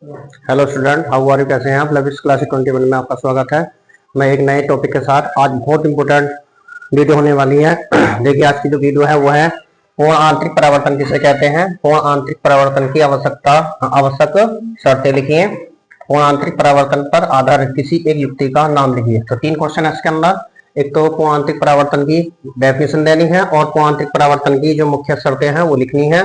Hello student, how are you? कैसे हैं आप? लविश क्लासिक 21 में आपका स्वागत है। मैं एक नए टॉपिक के साथ आज बहुत इंपॉर्टेंट वीडियो होने वाली है। देखिए, आज की जो वीडियो है वो है पूर्ण आंतरिक परावर्तन किसे कहते हैं। पूर्ण आंतरिक परावर्तन की आवश्यक शर्तें लिखिए। पूर्ण आंतरिक परावर्तन पर आधारित किसी एक युक्ति का नाम लिखिए। तो 3 क्वेश्चन है इसके अंदर। एक तो पूर्ण आंतरिक परावर्तन की डेफिनेशन देनी है और पूर्ण आंतरिक परावर्तन की जो मुख्य शर्तें हैं वो लिखनी है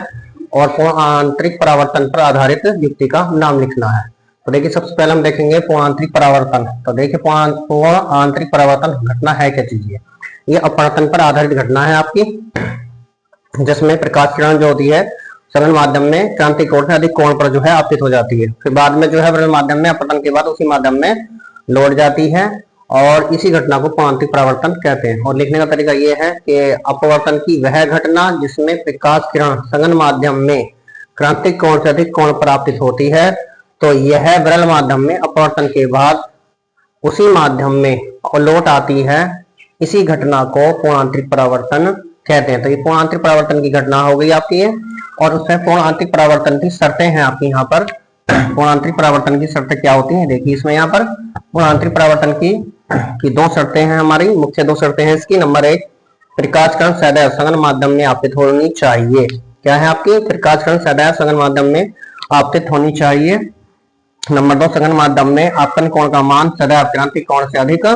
और पूर्ण आंतरिक परावर्तन पर आधारित युक्ति का नाम लिखना है। तो देखिए, सबसे पहले हम देखेंगे पूर्ण आंतरिक परावर्तन। तो देखिए, पूर्ण आंतरिक परावर्तन घटना है क्या चीज? ये अपवर्तन पर आधारित घटना है आपकी, जिसमें प्रकाश किरण जो होती है सरल माध्यम में क्रांतिक कोण से अधिक कोण पर जो है आपतित हो जाती है। फिर बाद में जो है विरल माध्यम में अपवर्तन के बाद उसी माध्यम में लौट जाती है और इसी घटना को पूर्ण आंतरिक परावर्तन कहते हैं। और लिखने का तरीका ये है कि अपवर्तन की वह घटना जिसमें प्रकाश किरण सघन माध्यम में क्रांतिक कोण से अधिक कोण पर आपतित होती है, तो यह विरल माध्यम में अपवर्तन के बाद उसी माध्यम में लौट आती है। इसी घटना को पूर्ण आंतरिक परावर्तन कहते हैं। तो ये पूर्ण आंतरिक परावर्तन की घटना हो गई आपकी है। और उसमें पूर्ण आंतरिक परावर्तन की शर्तें हैं आपकी यहाँ पर। पूर्ण आंतरिक परावर्तन की शर्तें क्या होती हैं? देखिए, इसमें यहाँ पर पूर्ण आंतरिक परावर्तन की 2 शर्तें हैं हमारी। मुख्य 2 शर्तें हैं इसकी। नंबर 1, प्रकाश कण सदैव सघन माध्यम में आपतित होनी चाहिए। क्या है आपकी? प्रकाश कण सदैव सघन माध्यम में आपतित होनी चाहिए। नंबर 2, सघन माध्यम में आपतन कोण का मान सदैव क्रांतिक कोण से अधिक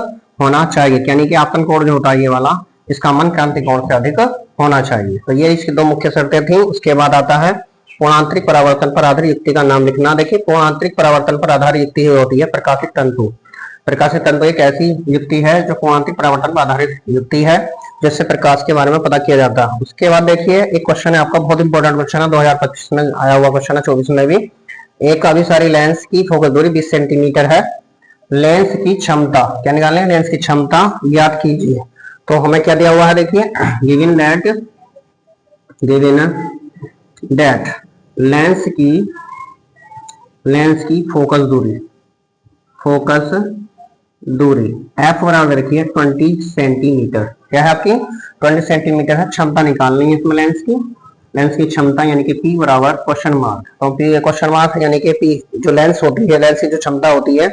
होना चाहिए। यानी कि आपतन कोण जो होता है ये वाला, इसका मान क्रांतिक कोण से अधिक होना चाहिए। तो ये इसकी 2 मुख्य शर्तें थी। उसके बाद आता है पूर्ण आंतरिक परावर्तन पर आधारित युक्ति का नाम लिखना। देखिए, पूर्ण आंतरिक परावर्तन पर आधारित युक्ति होती है प्रकाशित तंतु। प्रकाशित तंतु एक ऐसी युक्ति है जो पूर्ण आंतरिक परावर्तन पर आधारित युक्ति है, जिससे प्रकाश के बारे में पता किया जाता है। उसके बाद देखिए, एक क्वेश्चन है आपका, बहुत इंपॉर्टेंट क्वेश्चन है, 2025 में आया हुआ क्वेश्चन है, 24 में भी। एक अभिसारी लेंस की फोकस दूरी 20 सेंटीमीटर है। लेंस की क्षमता क्या निकालें? लेंस की क्षमता ज्ञात कीजिए। तो हमें क्या दिया हुआ है? देखिए, गिवन दैट लेंस की फोकस दूरी एफ बराबर रखिए 20 सेंटीमीटर। क्या है आपकी? 20 सेंटीमीटर है। क्षमता निकालनी है इसमें लेंस की क्षमता, यानी कि P बराबर क्वेश्चन मार्क। तो क्वेश्चन मार्क यानी कि P जो लेंस होती है, लेंस की जो क्षमता होती है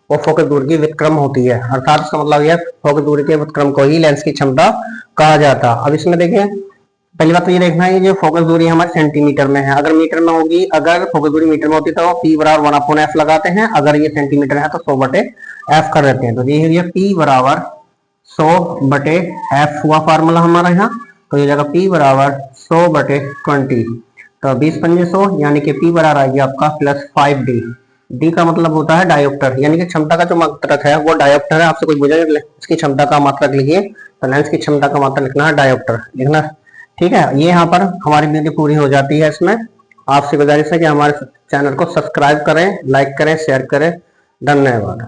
वो फोकस दूरी की व्युत्क्रम होती है। अर्थात इसका मतलब यह फोकस दूरी के व्युत्क्रम को ही लेंस की क्षमता कहा जाता है। अब इसमें देखिए, पहली बात तो ये देखना है, ये फोकस दूरी हमारे सेंटीमीटर में है। अगर मीटर में होगी, अगर फोकस दूरी मीटर में होती तो P बराबर 1/f लगाते हैं। अगर ये सेंटीमीटर है तो 100/f कर देते हैं। तो ये P बराबर 100/f हुआ फार्मूला हमारा यहाँ। तो ये जगह P बराबर 100/20। तो 20 पंजे 100, यानी कि P बराबर आएगी आपका +5D। डी का मतलब होता है डायोप्टर, यानी कि क्षमता का जो मात्रक है वो डायोप्टर है। आपसे कोई पूछे इसकी क्षमता का मात्रक लिखिए, तो लेंस की क्षमता का मात्रक लिखना है डायोप्टर लिखना। ठीक है, ये यहाँ पर हमारी वीडियो पूरी हो जाती है। इसमें आपसे गुजारिश है कि हमारे चैनल को सब्सक्राइब करें, लाइक करें, शेयर करें। धन्यवाद।